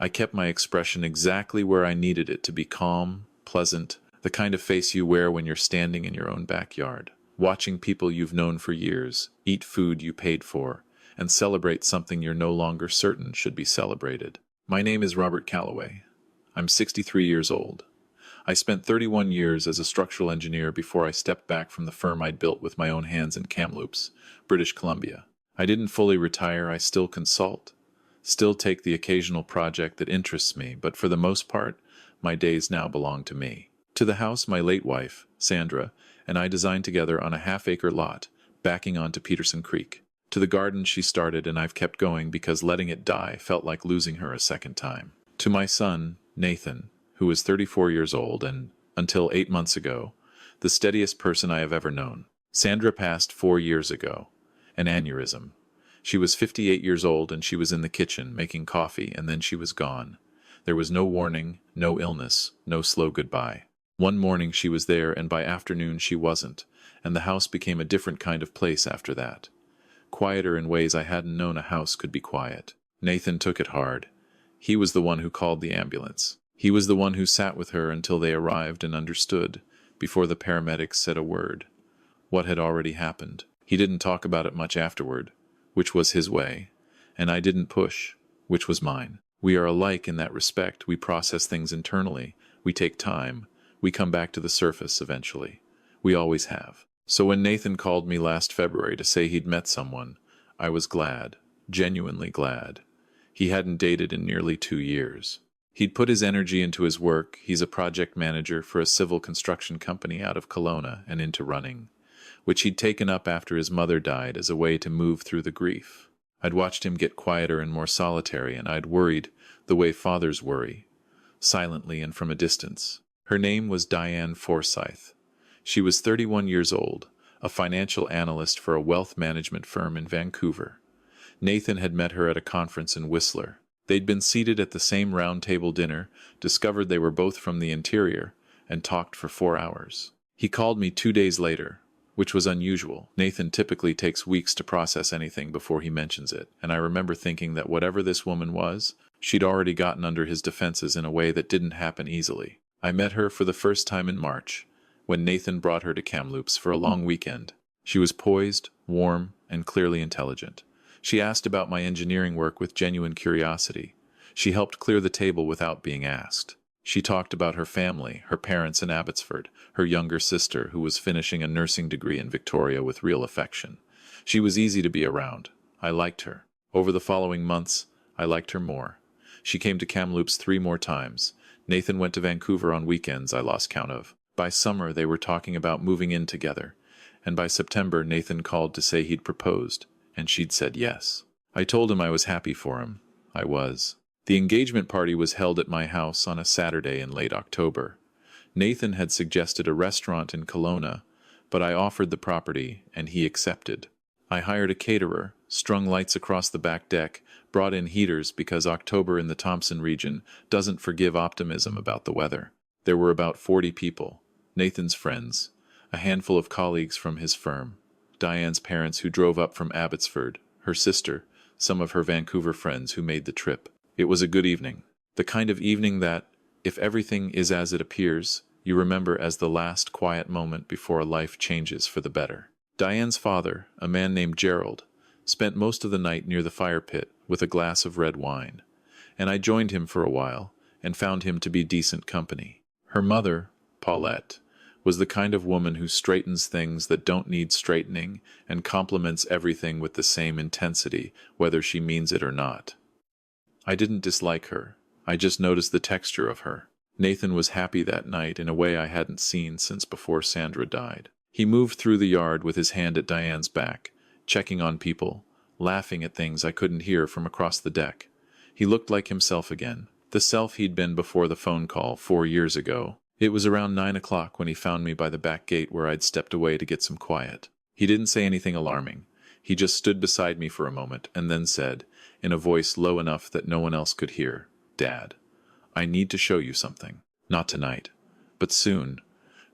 I kept my expression exactly where I needed it to be: calm, pleasant, the kind of face you wear when you're standing in your own backyard, watching people you've known for years eat food you paid for, and celebrate something you're no longer certain should be celebrated. My name is Robert Calloway. I'm 63 years old. I spent 31 years as a structural engineer before I stepped back from the firm I'd built with my own hands in Kamloops, British Columbia. I didn't fully retire. I still consult, still take the occasional project that interests me, but for the most part, my days now belong to me. To the house my late wife, Sandra, and I designed together on a half-acre lot, backing onto Peterson Creek. To the garden she started and I've kept going because letting it die felt like losing her a second time. To my son, Nathan, who is 34 years old and, until 8 months ago, the steadiest person I have ever known. Sandra passed 4 years ago. An aneurysm. She was 58 years old and she was in the kitchen making coffee, and then she was gone. There was no warning, no illness, no slow goodbye. One morning she was there and by afternoon she wasn't, and the house became a different kind of place after that. Quieter in ways I hadn't known a house could be quiet. Nathan took it hard. He was the one who called the ambulance. He was the one who sat with her until they arrived and understood, before the paramedics said a word, what had already happened. He didn't talk about it much afterward, which was his way, and I didn't push, which was mine. We are alike in that respect. We process things internally. We take time. We come back to the surface eventually. We always have. So when Nathan called me last February to say he'd met someone, I was glad, genuinely glad. He hadn't dated in nearly 2 years. He'd put his energy into his work. He's a project manager for a civil construction company out of Kelowna and into running, which he'd taken up after his mother died as a way to move through the grief. I'd watched him get quieter and more solitary, and I'd worried the way fathers worry, silently and from a distance. Her name was Diane Forsyth. She was 31 years old, a financial analyst for a wealth management firm in Vancouver. Nathan had met her at a conference in Whistler. They'd been seated at the same round-table dinner, discovered they were both from the interior, and talked for 4 hours. He called me 2 days later, which was unusual. Nathan typically takes weeks to process anything before he mentions it, and I remember thinking that whatever this woman was, she'd already gotten under his defenses in a way that didn't happen easily. I met her for the first time in March, when Nathan brought her to Kamloops for a long weekend. She was poised, warm, and clearly intelligent. She asked about my engineering work with genuine curiosity. She helped clear the table without being asked. She talked about her family, her parents in Abbotsford, her younger sister who was finishing a nursing degree in Victoria, with real affection. She was easy to be around. I liked her. Over the following months, I liked her more. She came to Kamloops 3 more times. Nathan went to Vancouver on weekends I lost count of. By summer, they were talking about moving in together, and by September, Nathan called to say he'd proposed, and she'd said yes. I told him I was happy for him. I was. The engagement party was held at my house on a Saturday in late October. Nathan had suggested a restaurant in Kelowna, but I offered the property, and he accepted. I hired a caterer, strung lights across the back deck, brought in heaters because October in the Thompson region doesn't forgive optimism about the weather. There were about 40 people, Nathan's friends, a handful of colleagues from his firm, Diane's parents who drove up from Abbotsford, her sister, some of her Vancouver friends who made the trip. It was a good evening. The kind of evening that, if everything is as it appears, you remember as the last quiet moment before a life changes for the better. Diane's father, a man named Gerald, spent most of the night near the fire pit with a glass of red wine, and I joined him for a while and found him to be decent company. Her mother, Paulette, was the kind of woman who straightens things that don't need straightening and compliments everything with the same intensity, whether she means it or not. I didn't dislike her. I just noticed the texture of her. Nathan was happy that night in a way I hadn't seen since before Sandra died. He moved through the yard with his hand at Diane's back, checking on people, laughing at things I couldn't hear from across the deck. He looked like himself again, the self he'd been before the phone call 4 years ago. It was around 9 o'clock when he found me by the back gate where I'd stepped away to get some quiet. He didn't say anything alarming. He just stood beside me for a moment and then said, in a voice low enough that no one else could hear, "Dad, I need to show you something. Not tonight, but soon,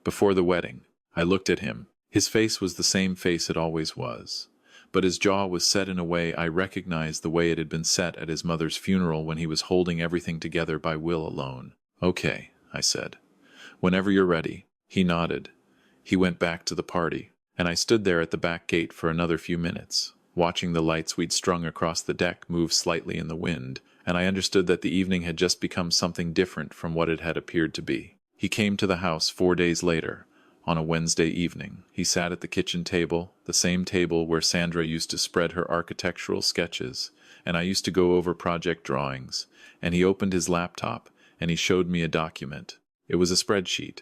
before the wedding." I looked at him. His face was the same face it always was, but his jaw was set in a way I recognized the way it had been set at his mother's funeral when he was holding everything together by will alone. "Okay," I said. "Whenever you're ready." He nodded. He went back to the party, and I stood there at the back gate for another few minutes, watching the lights we'd strung across the deck move slightly in the wind, and I understood that the evening had just become something different from what it had appeared to be. He came to the house 4 days later, on a Wednesday evening. He sat at the kitchen table, the same table where Sandra used to spread her architectural sketches, and I used to go over project drawings, and he opened his laptop, and he showed me a document. It was a spreadsheet,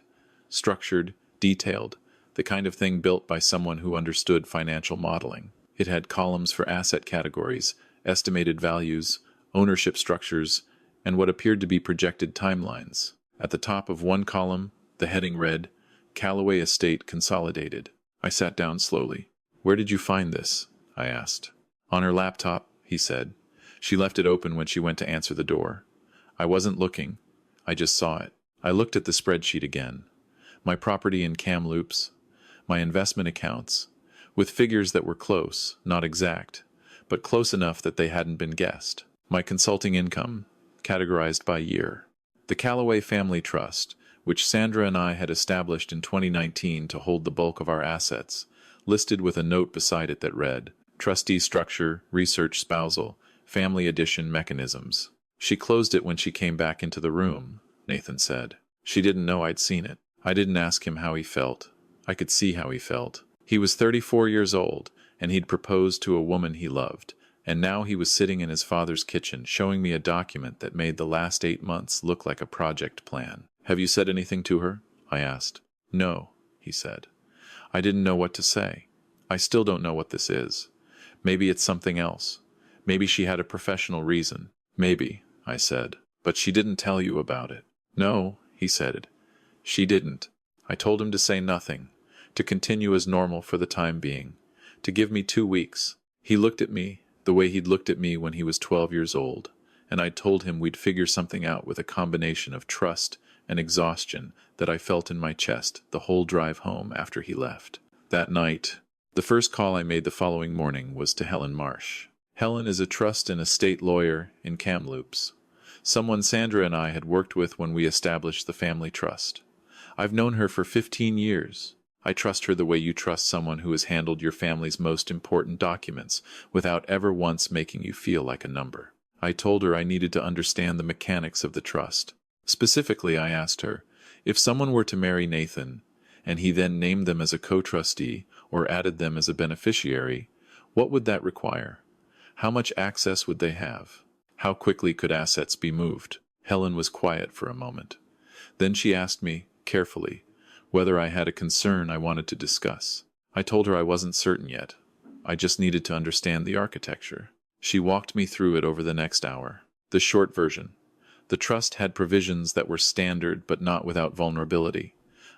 structured, detailed, the kind of thing built by someone who understood financial modeling. It had columns for asset categories, estimated values, ownership structures, and what appeared to be projected timelines. At the top of one column, the heading read, "Callaway Estate Consolidated." I sat down slowly. "Where did you find this?" I asked. "On her laptop," he said. "She left it open when she went to answer the door. I wasn't looking. I just saw it." I looked at the spreadsheet again. My property in Kamloops, my investment accounts, with figures that were close, not exact, but close enough that they hadn't been guessed. My consulting income, categorized by year. The Callaway Family Trust, which Sandra and I had established in 2019 to hold the bulk of our assets, listed with a note beside it that read, "Trustee Structure, Research Spousal, Family Addition Mechanisms." "She closed it when she came back into the room," Nathan said. "She didn't know I'd seen it." I didn't ask him how he felt. I could see how he felt. He was 34 years old, and he'd proposed to a woman he loved, and now he was sitting in his father's kitchen showing me a document that made the last 8 months look like a project plan. "Have you said anything to her?" I asked. "No," he said. "I didn't know what to say. I still don't know what this is. Maybe it's something else. Maybe she had a professional reason." "Maybe," I said. "But she didn't tell you about it." "No," he said. "She didn't." I told him to say nothing, to continue as normal for the time being, to give me 2 weeks. He looked at me the way he'd looked at me when he was 12 years old, and I told him we'd figure something out with a combination of trust and exhaustion that I felt in my chest the whole drive home after he left. That night, the first call I made the following morning was to Helen Marsh. Helen is a trust and estate lawyer in Kamloops, someone Sandra and I had worked with when we established the family trust. I've known her for 15 years. I trust her the way you trust someone who has handled your family's most important documents without ever once making you feel like a number. I told her I needed to understand the mechanics of the trust. Specifically, I asked her, if someone were to marry Nathan, and he then named them as a co-trustee or added them as a beneficiary, what would that require? How much access would they have? How quickly could assets be moved? Helen was quiet for a moment. Then she asked me, carefully, whether I had a concern I wanted to discuss. I told her I wasn't certain yet. I just needed to understand the architecture. She walked me through it over the next hour. The short version. The trust had provisions that were standard but not without vulnerability.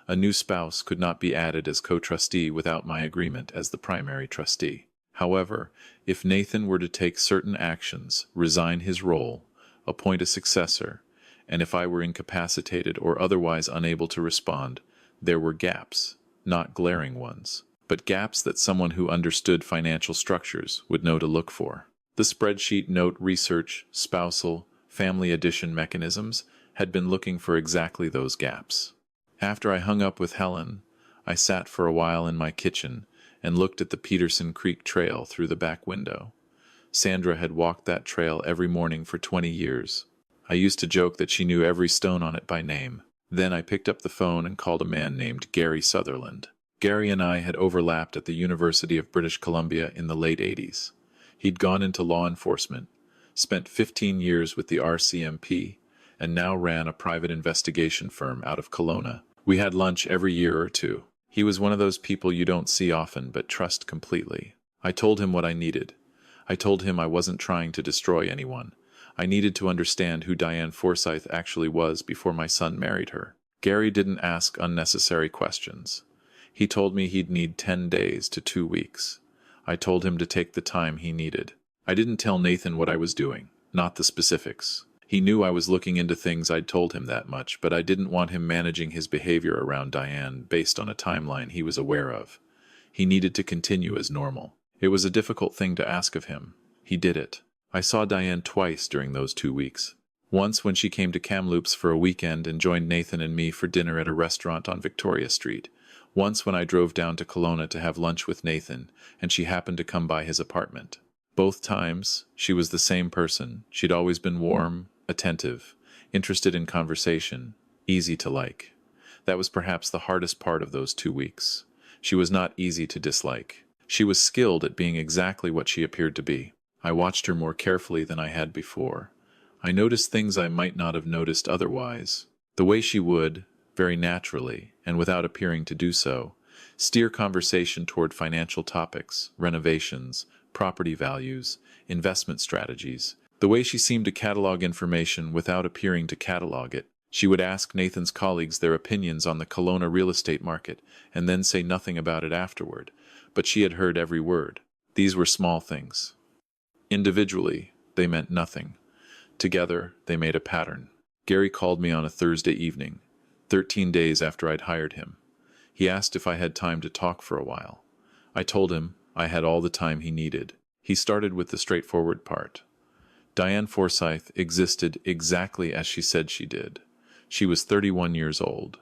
A new spouse could not be added as co-trustee without my agreement as the primary trustee. However, if Nathan were to take certain actions, resign his role, appoint a successor, and if I were incapacitated or otherwise unable to respond, there were gaps, not glaring ones, but gaps that someone who understood financial structures would know to look for. The spreadsheet note research, spousal, family addition mechanisms had been looking for exactly those gaps. After I hung up with Helen, I sat for a while in my kitchen and looked at the Peterson Creek Trail through the back window. Sandra had walked that trail every morning for 20 years. I used to joke that she knew every stone on it by name. Then I picked up the phone and called a man named Gary Sutherland. Gary and I had overlapped at the University of British Columbia in the late 80s. He'd gone into law enforcement, spent 15 years with the RCMP, and now ran a private investigation firm out of Kelowna. We had lunch every year or two. He was one of those people you don't see often but trust completely. I told him what I needed. I told him I wasn't trying to destroy anyone. I needed to understand who Diane Forsyth actually was before my son married her. Gary didn't ask unnecessary questions. He told me he'd need 10 days to 2 weeks. I told him to take the time he needed. I didn't tell Nathan what I was doing, not the specifics. He knew I was looking into things. I'd told him that much, but I didn't want him managing his behavior around Diane based on a timeline he was aware of. He needed to continue as normal. It was a difficult thing to ask of him. He did it. I saw Diane twice during those 2 weeks. Once when she came to Kamloops for a weekend and joined Nathan and me for dinner at a restaurant on Victoria Street. Once when I drove down to Kelowna to have lunch with Nathan, and she happened to come by his apartment. Both times, she was the same person. She'd always been warm, attentive, interested in conversation, easy to like. That was perhaps the hardest part of those 2 weeks. She was not easy to dislike. She was skilled at being exactly what she appeared to be. I watched her more carefully than I had before. I noticed things I might not have noticed otherwise. The way she would, very naturally, and without appearing to do so, steer conversation toward financial topics, renovations, property values, investment strategies. The way she seemed to catalog information without appearing to catalog it. She would ask Nathan's colleagues their opinions on the Kelowna real estate market and then say nothing about it afterward, but she had heard every word. These were small things. Individually, they meant nothing. Together, they made a pattern. Gary called me on a Thursday evening, 13 days after I'd hired him. He asked if I had time to talk for a while. I told him I had all the time he needed. He started with the straightforward part. Diane Forsyth existed exactly as she said she did. She was 31 years old.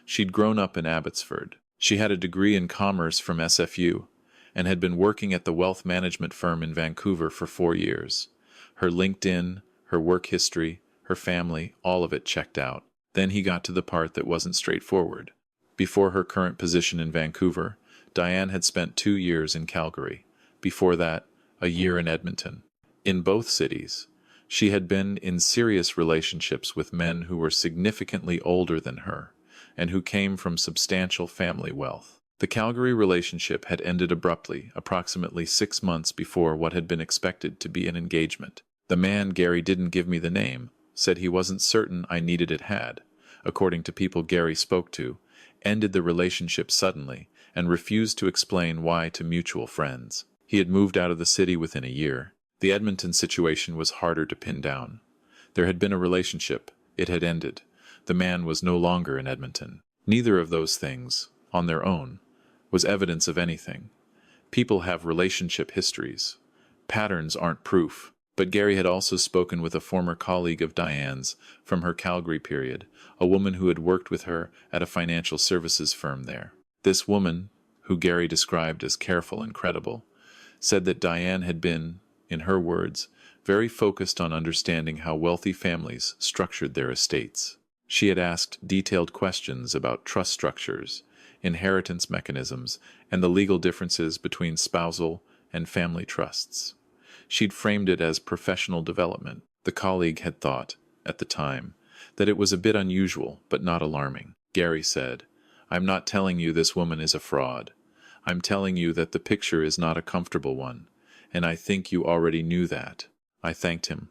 She'd grown up in Abbotsford. She had a degree in commerce from SFU and had been working at the wealth management firm in Vancouver for 4 years. Her LinkedIn, her work history, her family, all of it checked out. Then he got to the part that wasn't straightforward. Before her current position in Vancouver, Diane had spent 2 years in Calgary. Before that, a year in Edmonton. In both cities, she had been in serious relationships with men who were significantly older than her and who came from substantial family wealth. The Calgary relationship had ended abruptly, approximately 6 months before what had been expected to be an engagement. The man, Gary didn't give me the name, said he wasn't certain I needed it had, according to people Gary spoke to, ended the relationship suddenly and refused to explain why to mutual friends. He had moved out of the city within a year. The Edmonton situation was harder to pin down. There had been a relationship. It had ended. The man was no longer in Edmonton. Neither of those things, on their own, was evidence of anything. People have relationship histories. Patterns aren't proof. But Gary had also spoken with a former colleague of Diane's from her Calgary period, a woman who had worked with her at a financial services firm there. This woman, who Gary described as careful and credible, said that Diane had been, in her words, very focused on understanding how wealthy families structured their estates. She had asked detailed questions about trust structures, inheritance mechanisms, and the legal differences between spousal and family trusts. She'd framed it as professional development. The colleague had thought, at the time, that it was a bit unusual, but not alarming. Gary said, "I'm not telling you this woman is a fraud. I'm telling you that the picture is not a comfortable one, and I think you already knew that." I thanked him.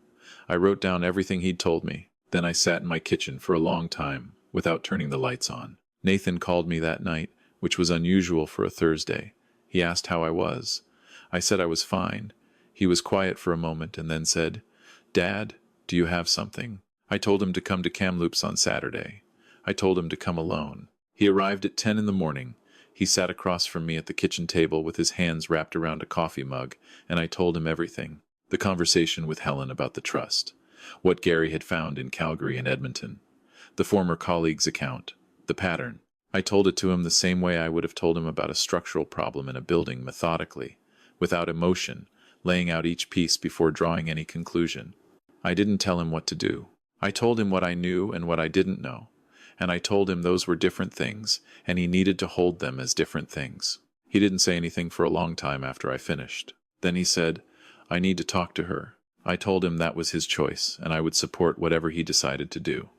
I wrote down everything he'd told me. Then I sat in my kitchen for a long time, without turning the lights on. Nathan called me that night, which was unusual for a Thursday. He asked how I was. I said I was fine. He was quiet for a moment and then said, "Dad, do you have something?" I told him to come to Kamloops on Saturday. I told him to come alone. He arrived at 10 in the morning. He sat across from me at the kitchen table with his hands wrapped around a coffee mug, and I told him everything. The conversation with Helen about the trust, what Gary had found in Calgary and Edmonton, the former colleague's account, the pattern. I told it to him the same way I would have told him about a structural problem in a building, methodically, without emotion, laying out each piece before drawing any conclusion. I didn't tell him what to do. I told him what I knew and what I didn't know, and I told him those were different things, and he needed to hold them as different things. He didn't say anything for a long time after I finished. Then he said, "I need to talk to her." I told him that was his choice, and I would support whatever he decided to do.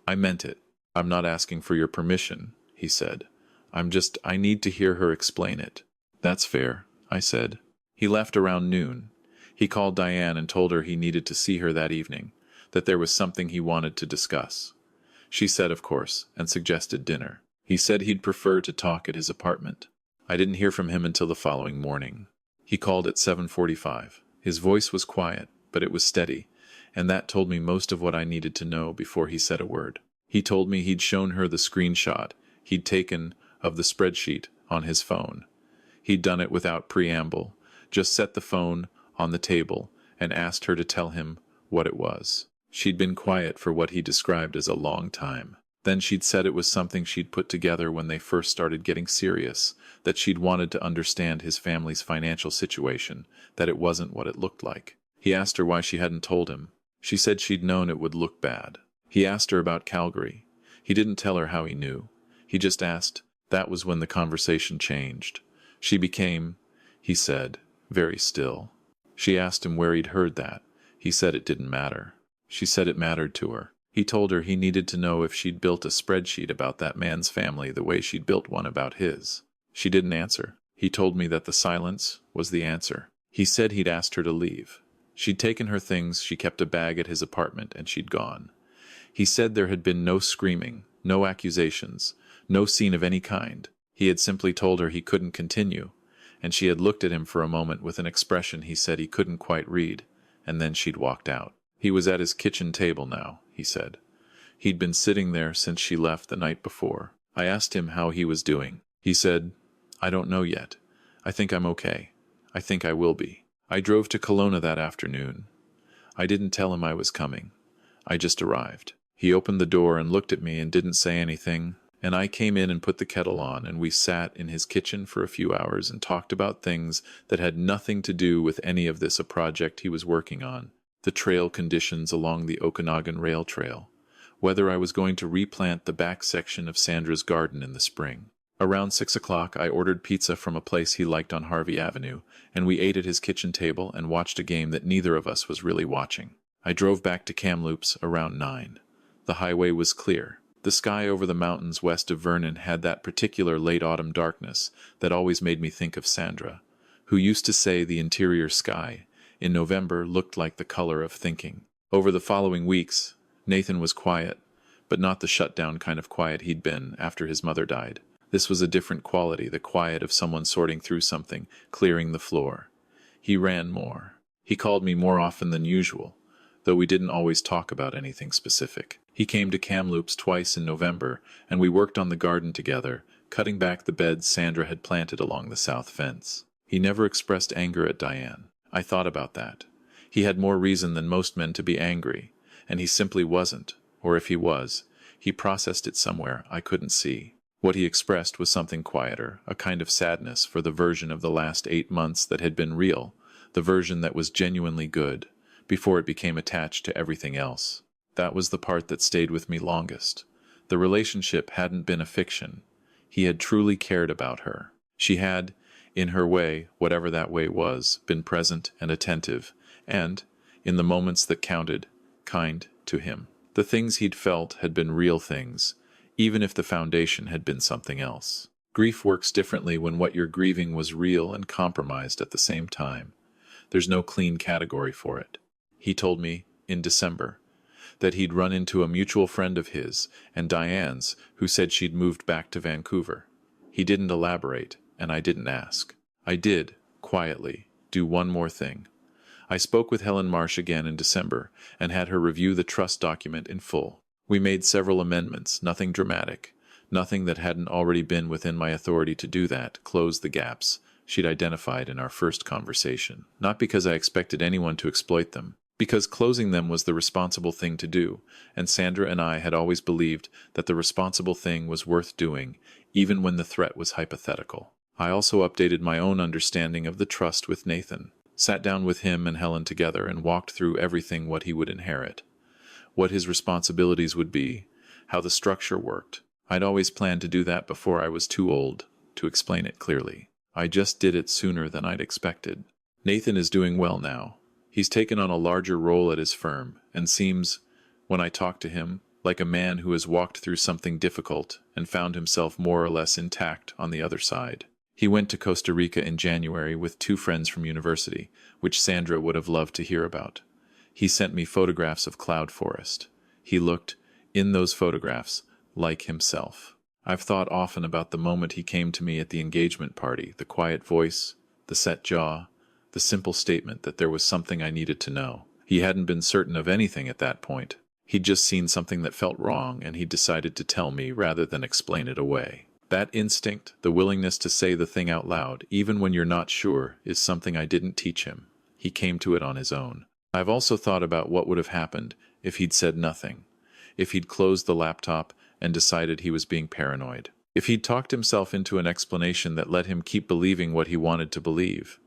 I meant it. "I'm not asking for your permission," he said. I need to hear her explain it." "That's fair," I said. He left around noon. He called Diane and told her he needed to see her that evening, that there was something he wanted to discuss. She said, of course, and suggested dinner. He said he'd prefer to talk at his apartment. I didn't hear from him until the following morning. He called at 7:45. His voice was quiet, but it was steady, and that told me most of what I needed to know before he said a word. He told me he'd shown her the screenshot he'd taken of the spreadsheet on his phone. He'd done it without preamble, just set the phone on the table and asked her to tell him what it was. She'd been quiet for what he described as a long time. Then she'd said it was something she'd put together when they first started getting serious, that she'd wanted to understand his family's financial situation, that it wasn't what it looked like. He asked her why she hadn't told him. She said she'd known it would look bad. He asked her about Calgary. He didn't tell her how he knew. He just asked. That was when the conversation changed. She became, he said, very still. She asked him where he'd heard that. He said it didn't matter. She said it mattered to her. He told her he needed to know if she'd built a spreadsheet about that man's family the way she'd built one about his. She didn't answer. He told me that the silence was the answer. He said he'd asked her to leave. She'd taken her things, she kept a bag at his apartment, and she'd gone. He said there had been no screaming, no accusations, no scene of any kind. He had simply told her he couldn't continue, and she had looked at him for a moment with an expression he said he couldn't quite read, and then she'd walked out. He was at his kitchen table now, he said. He'd been sitting there since she left the night before. I asked him how he was doing. He said, I don't know yet. I think I'm okay. I think I will be. I drove to Kelowna that afternoon. I didn't tell him I was coming. I just arrived. He opened the door and looked at me and didn't say anything, and I came in and put the kettle on, and we sat in his kitchen for a few hours and talked about things that had nothing to do with any of this, a project he was working on, the trail conditions along the Okanagan Rail Trail, whether I was going to replant the back section of Sandra's garden in the spring. Around 6 o'clock, I ordered pizza from a place he liked on Harvey Avenue, and we ate at his kitchen table and watched a game that neither of us was really watching. I drove back to Kamloops around 9. The highway was clear. The sky over the mountains west of Vernon had that particular late autumn darkness that always made me think of Sandra, who used to say the interior sky, in November, looked like the color of thinking. Over the following weeks, Nathan was quiet, but not the shut-down kind of quiet he'd been after his mother died. This was a different quality, the quiet of someone sorting through something, clearing the floor. He ran more. He called me more often than usual, though we didn't always talk about anything specific. He came to Kamloops twice in November, and we worked on the garden together, cutting back the beds Sandra had planted along the south fence. He never expressed anger at Diane. I thought about that. He had more reason than most men to be angry, and he simply wasn't, or if he was, he processed it somewhere I couldn't see. What he expressed was something quieter, a kind of sadness for the version of the last 8 months that had been real, the version that was genuinely good, before it became attached to everything else. That was the part that stayed with me longest. The relationship hadn't been a fiction. He had truly cared about her. She had, in her way, whatever that way was, been present and attentive, and, in the moments that counted, kind to him. The things he'd felt had been real things, even if the foundation had been something else. Grief works differently when what you're grieving was real and compromised at the same time. There's no clean category for it. He told me, in December, that he'd run into a mutual friend of his and Diane's who said she'd moved back to Vancouver. He didn't elaborate, and I didn't ask. I did, quietly, do one more thing. I spoke with Helen Marsh again in December and had her review the trust document in full. We made several amendments, nothing dramatic, nothing that hadn't already been within my authority to do that, close the gaps she'd identified in our first conversation. Not because I expected anyone to exploit them, because closing them was the responsible thing to do, and Sandra and I had always believed that the responsible thing was worth doing, even when the threat was hypothetical. I also updated my own understanding of the trust with Nathan, sat down with him and Helen together and walked through everything, what he would inherit, what his responsibilities would be, how the structure worked. I'd always planned to do that before I was too old to explain it clearly. I just did it sooner than I'd expected. Nathan is doing well now. He's taken on a larger role at his firm and seems, when I talk to him, like a man who has walked through something difficult and found himself more or less intact on the other side. He went to Costa Rica in January with 2 friends from university, which Sandra would have loved to hear about. He sent me photographs of cloud forest. He looked, in those photographs, like himself. I've thought often about the moment he came to me at the engagement party, the quiet voice, the set jaw, the simple statement that there was something I needed to know. He hadn't been certain of anything at that point. He'd just seen something that felt wrong, and he decided to tell me rather than explain it away. That instinct, the willingness to say the thing out loud, even when you're not sure, is something I didn't teach him. He came to it on his own. I've also thought about what would have happened if he'd said nothing, if he'd closed the laptop and decided he was being paranoid, if he'd talked himself into an explanation that let him keep believing what he wanted to believe.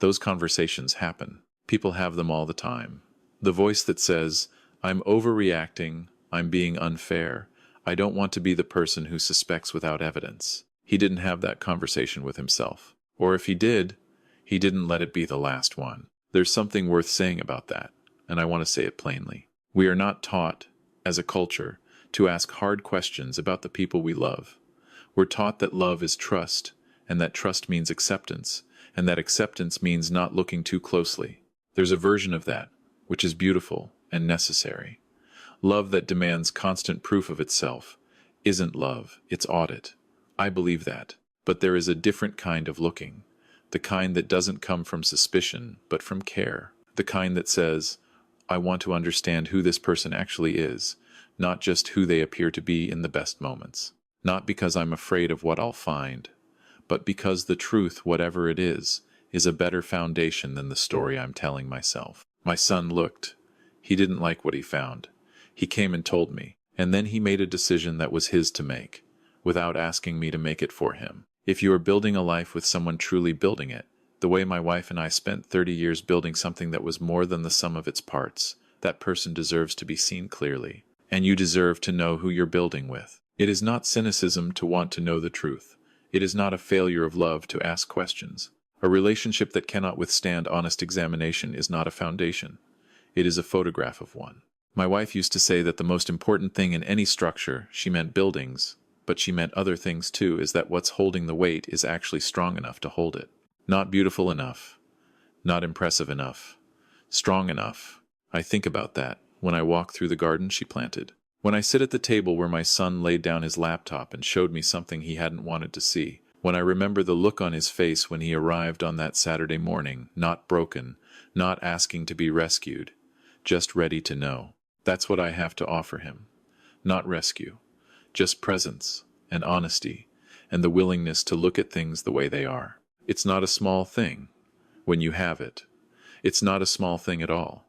Those conversations happen. People have them all the time. The voice that says, "I'm overreacting, I'm being unfair, I don't want to be the person who suspects without evidence." He didn't have that conversation with himself. Or if he did, he didn't let it be the last one. There's something worth saying about that, and I want to say it plainly. We are not taught, as a culture, to ask hard questions about the people we love. We're taught that love is trust, and that trust means acceptance, and that acceptance means not looking too closely. There's a version of that, which is beautiful and necessary. Love that demands constant proof of itself isn't love, it's audit. I believe that. But there is a different kind of looking. The kind that doesn't come from suspicion, but from care. The kind that says, I want to understand who this person actually is, not just who they appear to be in the best moments. Not because I'm afraid of what I'll find, but because the truth, whatever it is a better foundation than the story I'm telling myself. My son looked. He didn't like what he found. He came and told me, and then he made a decision that was his to make, without asking me to make it for him. If you are building a life with someone truly building it, the way my wife and I spent 30 years building something that was more than the sum of its parts, that person deserves to be seen clearly, and you deserve to know who you're building with. It is not cynicism to want to know the truth. It is not a failure of love to ask questions. A relationship that cannot withstand honest examination is not a foundation. It is a photograph of one. My wife used to say that the most important thing in any structure, she meant buildings, but she meant other things too, is that what's holding the weight is actually strong enough to hold it. Not beautiful enough. Not impressive enough. Strong enough. I think about that when I walk through the garden she planted. When I sit at the table where my son laid down his laptop and showed me something he hadn't wanted to see. When I remember the look on his face when he arrived on that Saturday morning, not broken, not asking to be rescued, just ready to know. That's what I have to offer him. Not rescue. Just presence and honesty and the willingness to look at things the way they are. It's not a small thing when you have it. It's not a small thing at all.